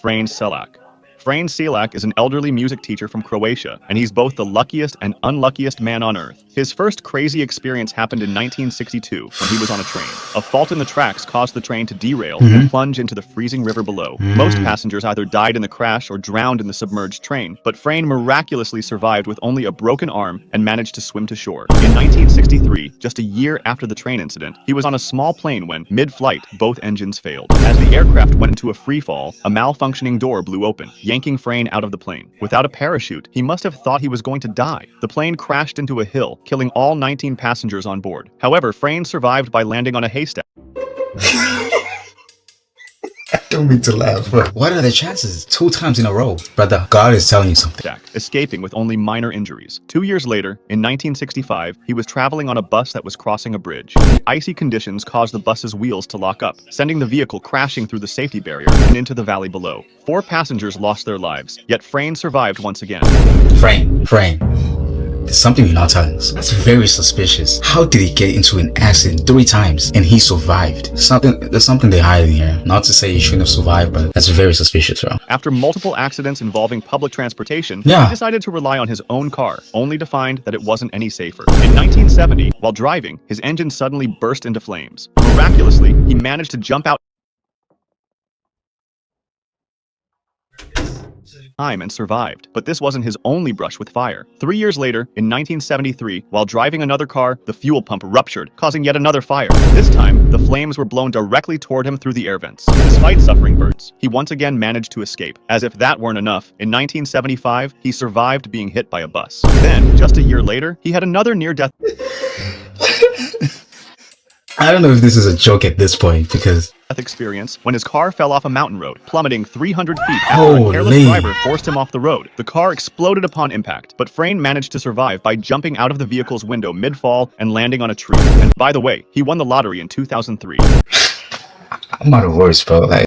Frane Selak. Frane Selak is an elderly music teacher from Croatia, and he's both the luckiest and unluckiest man on earth. His first crazy experience happened in 1962 when he was on a train. A fault in the tracks caused the train to derail and plunge into the freezing river below. Most passengers either died in the crash or drowned in the submerged train, but Frane miraculously survived with only a broken arm and managed to swim to shore. In 1963, just a year after the train incident, he was on a small plane when, mid-flight, both engines failed. As the aircraft went into a freefall, a malfunctioning door blew open, yanking Frane out of the plane. Without a parachute, he must have thought he was going to die. The plane crashed into a hill, killing all 19 passengers on board. However, Frane survived by landing on a haystack. I don't mean to laugh, but What are the chances? 2 times in a row. Brother, God is telling you something. Escaping with only minor injuries. 2 years later, in 1965, he was traveling on a bus that was crossing a bridge. Icy conditions caused the bus's wheels to lock up, sending the vehicle crashing through the safety barrier and into the valley below. 4 passengers lost their lives, yet Frane survived once again. Frane. There's something you're not telling us. That's very suspicious. How did he get into an accident 3 times and he survived? There's something they're hiding here. Not to say he shouldn't have survived, but that's very suspicious, bro. After multiple accidents involving public transportation, Yeah. he decided to rely on his own car, only to find that it wasn't any safer. In 1970, while driving, his engine suddenly burst into flames. Miraculously, he managed to jump out time and survived. But this wasn't his only brush with fire. 3 years later, in 1973, while driving another car, the fuel pump ruptured, causing yet another fire. This time, the flames were blown directly toward him through the air vents. Despite suffering burns, he once again managed to escape. As if that weren't enough, in 1975, he survived being hit by a bus. Then, just a year later, he had another near-death I don't know if this is a joke at this point because experience when his car fell off a mountain road, plummeting 300 feet after a careless Holy. driver forced him off the road. The car exploded upon impact, but Frane managed to survive by jumping out of the vehicle's window mid-fall and landing on a tree. And by the way, he won the lottery in 2003. I'm out of words, bro. Like,